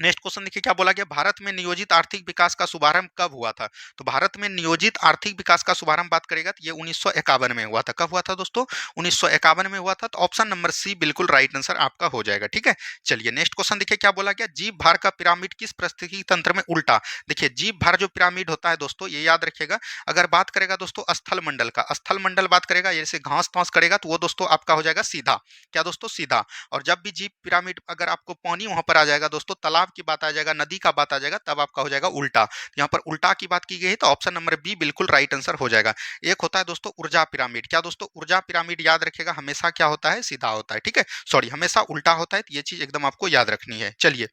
नेक्स्ट क्वेश्चन देखिए क्या बोला गया, भारत में नियोजित आर्थिक विकास का शुभारंभ कब हुआ था। तो भारत में नियोजित आर्थिक विकास का शुभारंभ बात करेगा तो ये 1951 में हुआ था। कब हुआ था दोस्तों, 1951 में हुआ था। तो ऑप्शन नंबर सी बिल्कुल राइट आंसर आपका हो जाएगा। ठीक है, चलिए नेक्स्ट क्वेश्चन देखिए क्या बोला गया, जीव भार का पिरामिड किस परिस्थिति तंत्र में उल्टा। देखिए जीव भार जो पिरामिड होता है दोस्तों, ये याद रखिएगा, अगर बात करेगा दोस्तों स्थल मंडल का, स्थल मंडल बात करेगा जैसे घास तास करेगा तो वो दोस्तों आपका हो जाएगा सीधा। क्या दोस्तों, सीधा। और जब भी जीव पिरामिड अगर आपको पानी वहां पर आ जाएगा दोस्तों, तालाब की बात आ जाएगा, नदी का बात आ जाएगा, तब आपका हो जाएगा उल्टा। यहाँ पर उल्टा की बात की गई है तो ऑप्शन नंबर बी बिल्कुल राइट आंसर हो जाएगा। एक होता है दोस्तों ऊर्जा पिरामिड। क्या दोस्तों, ऊर्जा पिरामिड याद रखिएगा हमेशा क्या होता है, सीधा होता है। ठीक है, सॉरी हमेशा उल्टा होता है। तो ये चीज एकदम आपको याद रखनी है। चलिए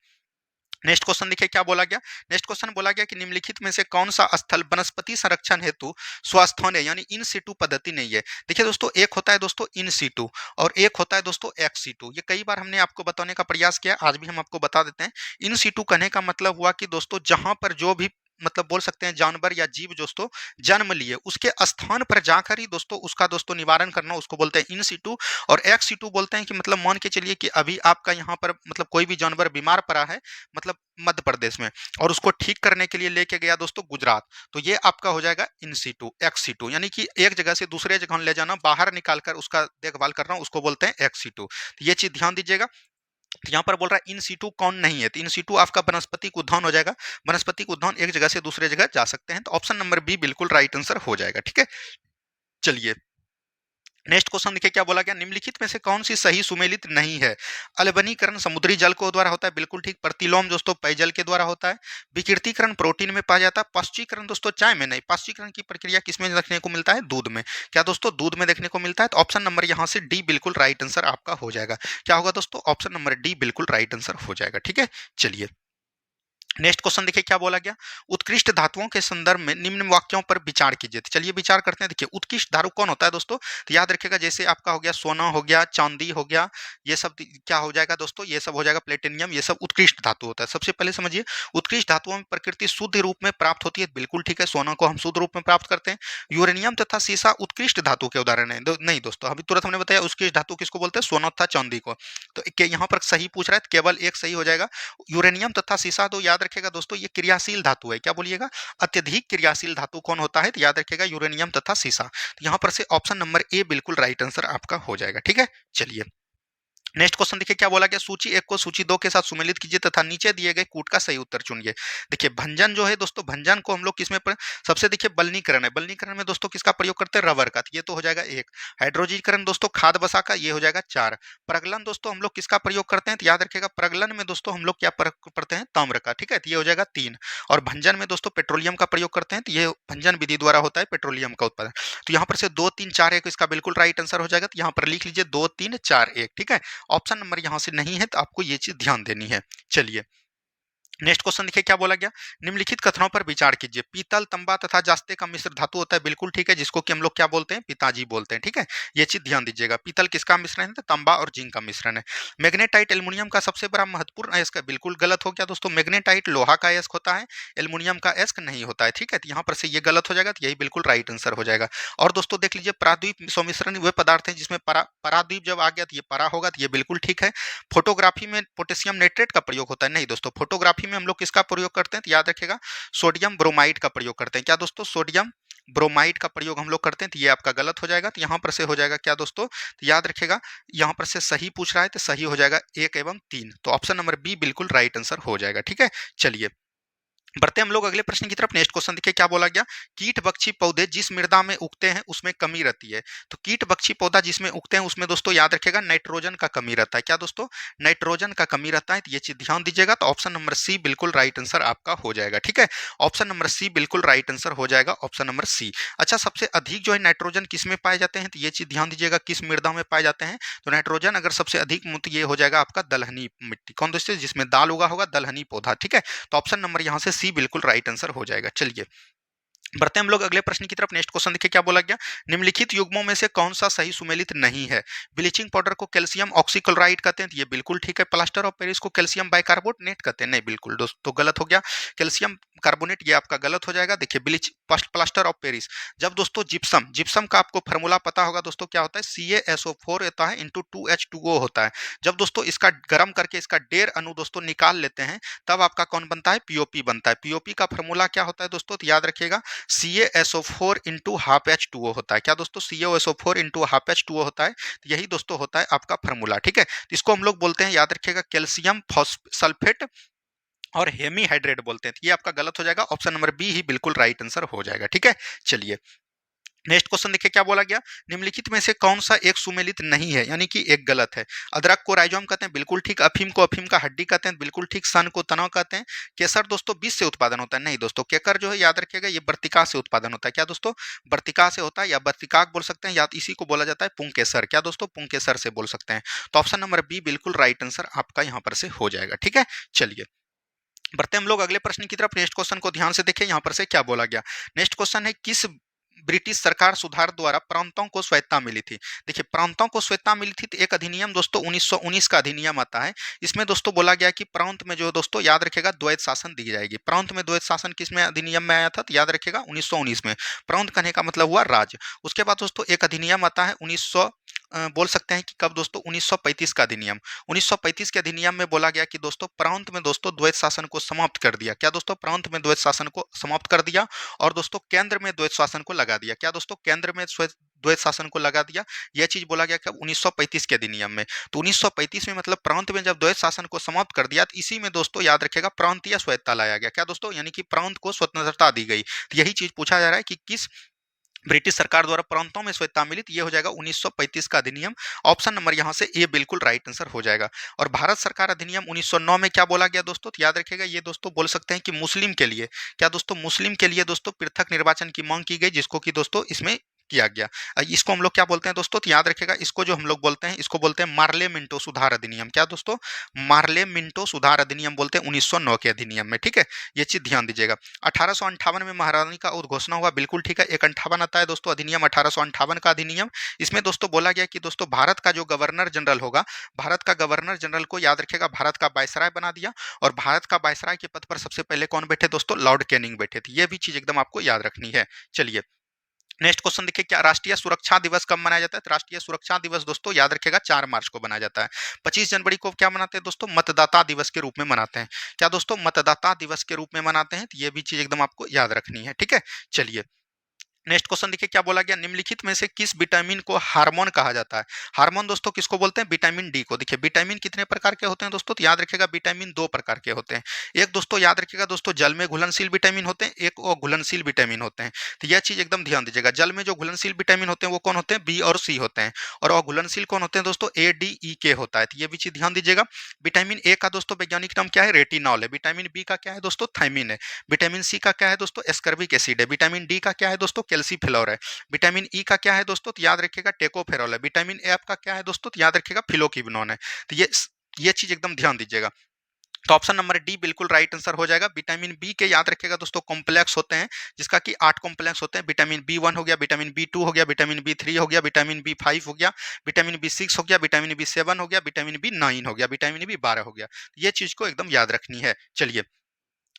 नेक्स्ट क्वेश्चन देखिए क्या बोला गया, नेक्स्ट क्वेश्चन बोला गया कि निम्नलिखित में से कौन सा स्थल वनस्पति संरक्षण हेतु स्वास्थ्य यानी इन सीटू पद्धति नहीं है। देखिए दोस्तों एक होता है दोस्तों इन सीटू, और एक होता है दोस्तों एक्स सीटू। ये कई बार हमने आपको बताने का प्रयास किया, आज भी हम आपको बता देते हैं। इन सीटू कहने का मतलब हुआ कि दोस्तों जहां पर जो भी मतलब बोल सकते हैं जानवर या जीव दोस्तों जन्म लिए उसके स्थान पर जाकर ही दोस्तों उसका दोस्तों निवारण करना, उसको बोलते हैं इन सीटू। और एक्स सीटू बोलते हैं कि मतलब मान के चलिए कि अभी आपका यहाँ पर मतलब कोई भी जानवर बीमार पड़ा है मतलब मध्य प्रदेश में, और उसको ठीक करने के लिए लेके गया दोस्तों गुजरात, तो ये आपका हो जाएगा इन सीटू, एक्स सीटू। यानी कि एक जगह से दूसरे जगह ले जाना, बाहर निकाल कर उसका देखभाल करना, उसको बोलते हैं एक्स सीटू। तो ये चीज ध्यान दीजिएगा। तो यहाँ पर बोल रहा है इन सीटू कौन नहीं है, तो इन सीटू आपका वनस्पतिक उद्यान हो जाएगा। वनस्पतिक उद्यान एक जगह से दूसरे जगह जा सकते हैं, तो ऑप्शन नंबर बी बिल्कुल राइट आंसर हो जाएगा। ठीक है, चलिए नेक्स्ट क्वेश्चन देखिए क्या बोला गया, निम्नलिखित में से कौन सी सही सुमेलित नहीं है। अलवनीकरण समुद्री जल को द्वारा होता है, बिल्कुल ठीक। प्रतिलोम दोस्तों पेयजल के द्वारा होता है। विकृतीकरण प्रोटीन में पाया जाता है। पश्चीकरण दोस्तों चाय में नहीं, पश्चीकरण की प्रक्रिया किसमें देखने को मिलता है, दूध में। क्या दोस्तों दूध में देखने को मिलता है, तो ऑप्शन नंबर यहाँ से डी बिल्कुल राइट आंसर आपका हो जाएगा। क्या होगा दोस्तों, ऑप्शन नंबर डी बिल्कुल राइट आंसर हो जाएगा। ठीक है, चलिए नेक्स्ट क्वेश्चन देखिए क्या बोला गया, उत्कृष्ट धातुओं के संदर्भ में निम्न वाक्यों पर विचार कीजिए। तो चलिए विचार करते हैं। देखिए उत्कृष्ट धातु कौन होता है दोस्तों, तो याद रखिएगा जैसे आपका हो गया सोना हो गया, चांदी हो गया, ये सब क्या हो जाएगा दोस्तों, ये सब हो जाएगा प्लेटिनियम, ये सब उत्कृष्ट धातु होता है। सबसे पहले समझिए उत्कृष्ट धातुओं में प्रकृति शुद्ध रूप में प्राप्त होती है, बिल्कुल ठीक है। सोना को हम शुद्ध रूप में प्राप्त करते हैं। यूरेनियम तथा सीसा उत्कृष्ट धातु के उदाहरण है। नहीं दोस्तों, अभी तुरंत हमने बताया उत्कृष्ट धातु किसको बोलते हैं, सोना तथा चांदी को। तो यहाँ पर सही पूछ रहा है, तो केवल एक सही हो जाएगा। यूरेनियम तथा सीसा, तो याद रखेगा दोस्तों ये क्रियाशील धातु है। क्या बोलिएगा, अत्यधिक क्रियाशील धातु कौन होता है, तो याद रखेगा यूरेनियम तथा सीसा। तो यहाँ पर से ऑप्शन नंबर ए बिल्कुल राइट आंसर आपका हो जाएगा। ठीक है, चलिए नेक्स्ट क्वेश्चन देखिए क्या बोला गया, सूची एक को सूची दो के साथ सुमेलित कीजिए तथा नीचे दिए गए कूट का सही उत्तर चुनिए। देखिए भंजन जो है दोस्तों, भंजन को हम लोग किसमें सबसे देखिए बलनीकरण है। बलनीकरण में दोस्तों किसका प्रयोग करते हैं, रबर का, तो ये तो हो जाएगा एक। हाइड्रोजीकरण दोस्तों खाद बसा का, ये हो जाएगा चार। प्रगलन दोस्तों हम लोग किसका प्रयोग करते हैं, तो याद रखिएगा प्रगलन में दोस्तों हम लोग क्या पढ़ते हैं, ताम्र का। ठीक है, तो ये हो जाएगा तीन। और भंजन में दोस्तों पेट्रोलियम का प्रयोग करते हैं, तो ये भंजन विधि द्वारा होता है पेट्रोलियम का उत्पादन। तो यहाँ पर से दो तीन चार एक इसका बिल्कुल राइट आंसर हो जाएगा। तो यहाँ पर लिख लीजिए दो तीन चार एक। ठीक है, ऑप्शन नंबर यहाँ से नहीं है, तो आपको ये चीज ध्यान देनी है। चलिए नेक्स्ट क्वेश्चन देखिए क्या बोला गया, निम्नलिखित कथनों पर विचार कीजिए। पीतल तांबा तथा जास्ते का मिश्र धातु होता है, बिल्कुल ठीक है, जिसको कि हम लोग क्या बोलते हैं, पिताजी बोलते हैं। ठीक है, ये चीज ध्यान दीजिएगा। पीतल किसका मिश्रण है, तो तांबा और जिंक का मिश्रण है। मैग्नेटाइट एल्युमिनियम का सबसे बड़ा महत्वपूर्ण अयस्क है, बिल्कुल गलत हो गया दोस्तों। मैग्नेटाइट लोहा का अयस्क होता है, एल्युमिनियम का अयस्क नहीं होता है। ठीक है, तो यहाँ पर से ये गलत हो जाएगा, तो यही बिल्कुल राइट आंसर हो जाएगा। और दोस्तों देख लीजिए प्राद्वीप सौमिश्रण वे पदार्थ हैं जिसमें पराद्वीप जब आ गया तो ये परा होगा, तो ये बिल्कुल ठीक है। फोटोग्राफी में पोटेशियम नाइट्रेट का प्रयोग होता है, नहीं दोस्तों। फोटोग्राफी में हम लोग किसका प्रयोग करते हैं, तो याद रखिएगा सोडियम ब्रोमाइड का प्रयोग करते हैं। क्या दोस्तों, सोडियम ब्रोमाइड का प्रयोग हम लोग करते हैं, तो ये आपका गलत हो जाएगा। तो यहाँ पर से हो जाएगा क्या दोस्तों, तो याद रखिएगा यहाँ पर से सही पूछ रहा है, तो सही हो जाएगा एक एवं तीन। तो ऑप्शन नंबर बी बिल्कुल राइट आंसर हो जाएगा। ठीक है, चलिए बढ़ते हम लोग अगले प्रश्न की तरफ। नेक्स्ट क्वेश्चन देखिए क्या बोला गया, कीट बक्षी पौधे जिस मृदा में उगते हैं उसमें कमी रहती है। तो कीट बक्षी पौधा जिसमें उगते हैं उसमें दोस्तों याद रखिएगा नाइट्रोजन का कमी रहता है। क्या दोस्तों, नाइट्रोजन का कमी रहता है, तो ये चीज ध्यान दीजिएगा। तो ऑप्शन नंबर सी बिल्कुल राइट आंसर आपका हो जाएगा। ठीक है, ऑप्शन नंबर सी बिल्कुल राइट आंसर हो जाएगा, ऑप्शन नंबर सी। अच्छा, सबसे अधिक जो है नाइट्रोजन किसमें पाए जाते हैं, तो ये चीज ध्यान दीजिएगा किस मृदा में पाए जाते हैं। तो नाइट्रोजन अगर सबसे अधिक तो ये हो जाएगा आपका दलहनी मिट्टी। कौन दोस्तों, जिसमें दाल उगा होगा, दलहनी पौधा। ठीक है, तो ऑप्शन नंबर यहाँ से सी बिल्कुल राइट आंसर हो जाएगा। चलिए बढ़ते हैं हम लोग अगले प्रश्न की तरफ। नेक्स्ट क्वेश्चन देखिए क्या बोला गया, निम्नलिखित युग्मों में से कौन सा सही सुमेलित नहीं है। ब्लीचिंग पाउडर को कैल्शियम ऑक्सीक्लोराइड कहते हैं, तो ये बिल्कुल ठीक है। प्लास्टर ऑफ पेरिस को कैल्शियम बाइकार्बोनेट कहते हैं, नहीं बिल्कुल दोस्तों गलत हो गया। कैल्शियम कार्बोनेट ये आपका गलत हो जाएगा। देखिए प्लास्टर ऑफ पेरिस, जब दोस्तों जिप्सम जिप्सम का आपको फार्मूला पता होगा दोस्तों, क्या होता है, CaSO4 होता है इंटू 2H2O होता है। जब दोस्तों इसका गर्म करके इसका 1.5 अणु दोस्तों निकाल लेते हैं, तब आपका कौन बनता है, पीओपी बनता है। पीओपी का फार्मूला क्या होता है दोस्तों, तो याद रखिएगा CaSO4 इंटू हाफ H2O होता है। क्या दोस्तों, CaSO4 इंटू हाफ H2O होता है, तो यही दोस्तों होता है आपका फार्मूला। ठीक है, तो इसको हम लोग बोलते हैं, याद रखिएगा, कैल्शियम सल्फेट और हेमीहाइड्रेट बोलते हैं। तो ये आपका गलत हो जाएगा, ऑप्शन नंबर बी ही बिल्कुल राइट आंसर हो जाएगा। ठीक है, चलिए नेक्स्ट क्वेश्चन देखिए क्या बोला गया, निम्नलिखित में से कौन सा एक सुमेलित नहीं है, यानी कि एक गलत है। अदरक को राइजोम कहते हैं, बिल्कुल ठीक। अफीम को अफीम का हड्डी कहते हैं, बिल्कुल ठीक। सन को तना कहते हैं। केसर दोस्तों बीज से उत्पादन होता है, नहीं दोस्तों। केकर जो है याद रखिएगा ये वर्तिका से उत्पादन होता है। क्या दोस्तों, वर्तिका से होता है, या वर्तिकाक बोल सकते हैं, या इसी को बोला जाता है पुंकेसर। क्या दोस्तों, पुंकेसर से बोल सकते हैं। तो ऑप्शन नंबर बी बिल्कुल राइट आंसर आपका यहाँ पर से हो जाएगा। ठीक है, चलिए बढ़ते हम लोग अगले प्रश्न की तरफ। नेक्स्ट क्वेश्चन को ध्यान से देखें, यहाँ पर से क्या बोला गया। नेक्स्ट क्वेश्चन है, किस ब्रिटिश सरकार सुधार द्वारा प्रांतों को स्वायत्ता मिली थी। देखिए प्रांतों को स्वायत्ता मिली थी, तो एक अधिनियम दोस्तों 1919 का अधिनियम आता है। इसमें दोस्तों बोला गया कि प्रांत में जो दोस्तों याद रखेगा द्वैत शासन दी जाएगी। प्रांत में द्वैत शासन किस में अधिनियम में आया था, तो याद रखेगा 1919 में। प्रांत कहने का मतलब हुआ राज्य। उसके बाद दोस्तों एक अधिनियम आता है 1900 बोल सकते हैं कि कब दोस्तों, 1935 का अधिनियम। 1935 के अधिनियम में बोला गया कि दोस्तों प्रांत में दोस्तों द्वैत शासन को समाप्त कर दिया। क्या दोस्तों, प्रांत में द्वैत शासन को समाप्त कर दिया और दोस्तों केंद्र में द्वैत शासन को लगा दिया। क्या दोस्तों, केंद्र में द्वैत शासन को लगा दिया। यह चीज बोला गया कि 1935 के अधिनियम में। तो 1935 में मतलब प्रांत में जब द्वैत शासन को समाप्त कर दिया, तो इसी में दोस्तों याद रखेगा प्रांतीय स्वायत्तता लाया गया। क्या दोस्तों, यानी कि प्रांत को स्वतंत्रता दी गई। तो यही चीज पूछा जा रहा है कि किस ब्रिटिश सरकार द्वारा प्रांतों में स्वायत्तता मिली, तो ये हो जाएगा 1935 का अधिनियम। ऑप्शन नंबर यहाँ से ए बिल्कुल राइट आंसर हो जाएगा। और भारत सरकार अधिनियम 1909 में क्या बोला गया दोस्तों, तो याद रखिएगा ये दोस्तों बोल सकते हैं कि मुस्लिम के लिए, क्या दोस्तों, मुस्लिम के लिए दोस्तों पृथक निर्वाचन की मांग की गई, जिसको कि दोस्तों इसमें किया गया। इसको हम लोग क्या बोलते हैं दोस्तों, तो याद रखिएगा इसको जो हम लोग बोलते हैं, इसको बोलते हैं मार्ले मिंटो सुधार अधिनियम। क्या दोस्तों, मार्ले मिंटो सुधार अधिनियम बोलते हैं 1909 के अधिनियम में। ठीक है, ये चीज ध्यान दीजिएगा। 1858 में महारानी का उद्घोषणा हुआ, बिल्कुल ठीक है। 158 आता है दोस्तों अधिनियम, 1858 का अधिनियम। इसमें दोस्तों बोला गया कि दोस्तों भारत का जो गवर्नर जनरल होगा, भारत का गवर्नर जनरल को याद रखिएगा भारत का वायसराय बना दिया। और भारत का वायसराय के पद पर सबसे पहले कौन बैठे दोस्तों, लॉर्ड कैनिंग बैठे थे। ये भी चीज एकदम आपको याद रखनी है। चलिए नेक्स्ट क्वेश्चन देखिए, क्या राष्ट्रीय सुरक्षा दिवस कब मनाया जाता है। तो राष्ट्रीय सुरक्षा दिवस दोस्तों याद रखेगा 4 मार्च को मनाया जाता है। 25 जनवरी को क्या मनाते हैं दोस्तों, मतदाता दिवस के रूप में मनाते हैं। क्या दोस्तों, मतदाता दिवस के रूप में मनाते हैं। तो ये भी चीज एकदम आपको याद रखनी है। ठीक है, चलिए नेक्स्ट क्वेश्चन देखिए, क्या बोला गया, निम्नलिखित में से किस विटामिन को हार्मोन कहा जाता है। हार्मोन दोस्तों किसको बोलते हैं, विटामिन डी को। देखिए विटामिन कितने प्रकार के होते हैं दोस्तों, तो याद रखिएगा विटामिन 2 प्रकार के होते हैं। एक दोस्तों याद रखिएगा दोस्तों जल में घुलनशील विटामिन होते हैं, एक और घुलनशील विटामिन होते हैं। तो यह चीज एकदम ध्यान दीजिएगा। जल में जो घुलनशील विटामिन होते हैं वो कौन होते हैं, बी और सी होते हैं। और घुलनशील कौन होते हैं दोस्तों, ए डी ई के होता है। तो ये भी चीज ध्यान दीजिएगा। विटामिन ए का दोस्तों वैज्ञानिक नाम क्या है, रेटिनॉल है। विटामिन बी का क्या है दोस्तों, थायमिन है। विटामिन सी का क्या है दोस्तों, एस्कर्बिक एसिड है। विटामिन डी का क्या है दोस्तों, कैल्सीफेरॉल है। विटामिन ई का क्या है दोस्तों, तो याद रखिएगा टेकोफेरॉल है। विटामिन एफ का क्या है दोस्तों, तो याद रखिएगा फिलोक्विनोन है। तो ये चीज एकदम ध्यान दीजिएगा। तो ऑप्शन नंबर डी बिल्कुल राइट आंसर हो जाएगा। विटामिन बी के याद रखिएगा दोस्तों कॉम्प्लेक्स होते हैं, जिसका कि 8 कॉम्प्लेक्स होते हैं। विटामिन बी 1 हो गया, विटामिन बी 2 हो गया, विटामिन बी 3 हो गया, विटामिन बी 5 हो गया, विटामिन बी 6 हो गया, विटामिन बी 7 हो गया, विटामिन बी 9 हो गया, विटामिन बी 12 हो गया। ये चीज को एकदम याद रखनी है। चलिए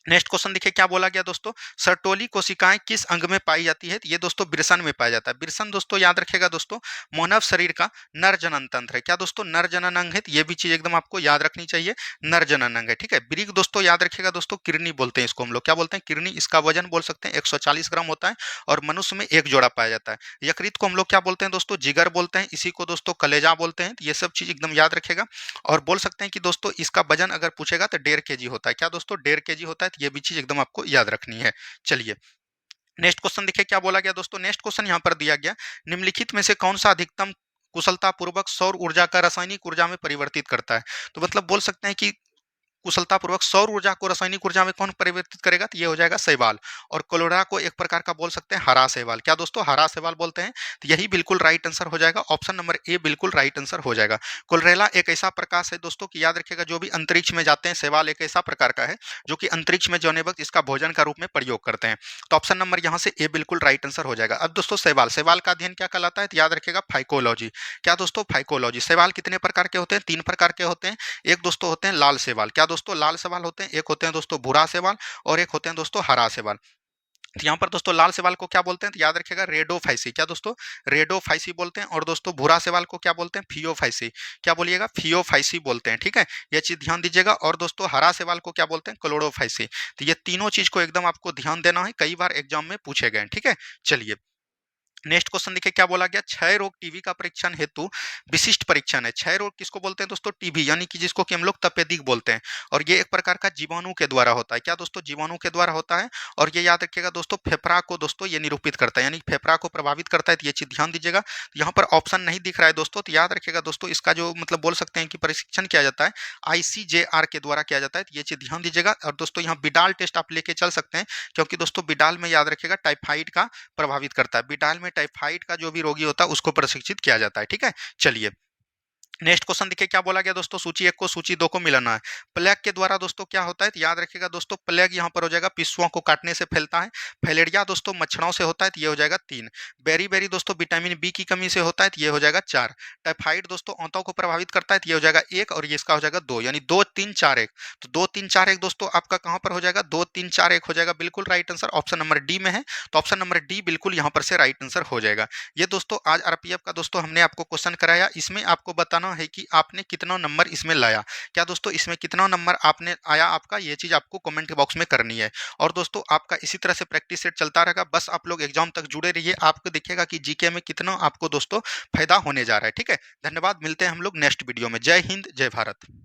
नेक्स्ट क्वेश्चन देखिए, क्या बोला गया दोस्तों, सर्टोली कोशिकाएं किस अंग में पाई जाती है। ये दोस्तों बिरसन में पाया जाता है। बिरसन दोस्तों याद रखेगा दोस्तों मानव शरीर का नर जनन तंत्र है। क्या दोस्तों, नर जनन अंग है। ये भी चीज एकदम आपको याद रखनी चाहिए, नर जनन अंग है। ठीक है, ब्रीक दोस्तों याद रखेगा दोस्तों किडनी बोलते हैं इसको हम लोग, क्या बोलते हैं, किडनी। इसका वजन बोल सकते हैं 140 ग्राम होता है और मनुष्य में एक जोड़ा पाया जाता है। यकृत को हम लोग क्या बोलते हैं दोस्तों, जिगर बोलते हैं। इसी को दोस्तों कलेजा बोलते हैं। ये सब चीज एकदम याद रखेगा। और बोल सकते हैं कि दोस्तों इसका वजन अगर पूछेगा तो 1.5 kg होता है। क्या दोस्तों, 1.5 kg होता है। तो ये भी चीज एकदम आपको याद रखनी है। चलिए नेक्स्ट क्वेश्चन देखिए, क्या बोला गया दोस्तों। नेक्स्ट क्वेश्चन यहाँ पर दिया गया, निम्नलिखित में से कौन सा अधिकतम कुशलता पूर्वक सौर ऊर्जा का रासायनिक ऊर्जा में परिवर्तित करता है। तो मतलब बोल सकते हैं कि कुशलतापूर्वक सौर ऊर्जा को रासायनिक ऊर्जा में कौन परिवर्तित करेगा, तो ये हो जाएगा शैवाल। और क्लोरा को एक प्रकार का बोल सकते हैं हरा शैवाल। क्या दोस्तों, हरा शैवाल बोलते हैं। तो यही बिल्कुल राइट आंसर हो जाएगा। ऑप्शन नंबर ए बिल्कुल राइट आंसर हो जाएगा। क्लोरेला एक ऐसा प्रकाश है दोस्तों कि याद रखिएगा जो भी अंतरिक्ष में जाते हैं, शैवाल एक ऐसा प्रकार का है जो कि अंतरिक्ष में जाने वक्त इसका भोजन का रूप में प्रयोग करते हैं। तो ऑप्शन नंबर यहाँ से ए बिल्कुल राइट आंसर हो जाएगा। अब दोस्तों शैवाल, शैवाल का अध्ययन क्या कहलाता है, तो याद रखिएगा फाइकोलॉजी। क्या दोस्तों, फाइकोलॉजी। शैवाल कितने प्रकार के होते हैं, 3 प्रकार के होते हैं। एक दोस्तों होते हैं लाल शैवाल। क्या दोस्तों, लाल शैवाल होते हैं। एक होते हैं दोस्तों भूरा शैवाल और एक होते हैं दोस्तों हरा शैवाल। तो यहाँ पर दोस्तों लाल शैवाल को क्या बोलते हैं, तो याद रखिएगा रेडोफाइसी। क्या दोस्तों, रेडोफाइसी बोलते हैं। और दोस्तों भूरा शैवाल को क्या बोलते हैं, फियोफाइसी। क्या बोलिएगा, फियोफाइसी बोलते हैं। ठीक है, ये चीज ध्यान दीजिएगा। और दोस्तों हरा शैवाल को क्या बोलते हैं, क्लोरोफाइसी। तो ये तीनों चीज को एकदम आपको ध्यान देना है, कई बार एग्जाम में पूछे गए। ठीक है, चलिए नेक्स्ट क्वेश्चन देखिए, क्या बोला गया, क्षय रोग टीबी का परीक्षण हेतु विशिष्ट परीक्षण है। क्षय रोग किसको बोलते हैं दोस्तों, टीबी, यानी कि जिसको कि हम लोग तपेदिक बोलते हैं। और ये एक प्रकार का जीवाणु के द्वारा होता है। क्या दोस्तों, जीवाणु के द्वारा होता है। और ये याद रखिएगा दोस्तों फेफड़ा को दोस्तों ये निरूपित करता है, यानी फेफड़ा को प्रभावित करता है। तो ये चीज ध्यान दीजिएगा। यहाँ पर ऑप्शन नहीं दिख रहा है दोस्तों, तो याद रखिएगा दोस्तों इसका जो मतलब बोल सकते हैं कि परीक्षण किया जाता है ICJR के द्वारा किया जाता है। तो ये चीज ध्यान दीजिएगा। और दोस्तों यहाँ बिडाल टेस्ट आप लेके चल सकते हैं, क्योंकि दोस्तों बिडाल में याद रखिएगा टाइफाइड का प्रभावित करता है। बिडाल में टाइफाइड का जो भी रोगी होता है उसको प्रशिक्षित किया जाता है। ठीक है, चलिए नेक्स्ट क्वेश्चन देखिए, क्या बोला गया दोस्तों, सूची 1 को सूची 2 को मिलाना है। प्लेग के द्वारा दोस्तों क्या होता है, तो याद रखिएगा दोस्तों प्लेग यहाँ पर हो जाएगा पिस्सुओं को काटने से फैलता है। फैलेरिया दोस्तों मच्छरों से होता है, तो ये हो जाएगा 3। बेरी दोस्तों विटामिन बी की कमी से होता है, तो ये हो जाएगा 4। टाइफाइड दोस्तों आंतों को प्रभावित करता है, तो ये हो जाएगा 1। और ये इसका हो जाएगा 2, यानी 2 3 4 1। तो 2 3 4 1 दोस्तों आपका कहाँ पर हो जाएगा, 2 3 4 1 हो जाएगा बिल्कुल right answer. Option number D में है, तो ऑप्शन नंबर डी बिल्कुल यहाँ पर से राइट आंसर हो जाएगा। ये दोस्तों आज RPF का दोस्तों हमने आपको क्वेश्चन कराया। इसमें आपको बताना बताना है कि आपने कितना नंबर इसमें लाया। क्या दोस्तों इसमें कितना नंबर आपने आया आपका, ये चीज़ आपको कमेंट बॉक्स में करनी है। और दोस्तों आपका इसी तरह से प्रैक्टिस सेट चलता रहेगा, बस आप लोग एग्जाम तक जुड़े रहिए, आपको दिखेगा कि जीके में कितना आपको दोस्तों फायदा होने जा रहा है। ठीक है, धन्यवाद, मिलते हैं हम लोग नेक्स्ट वीडियो में। जय हिंद, जय भारत।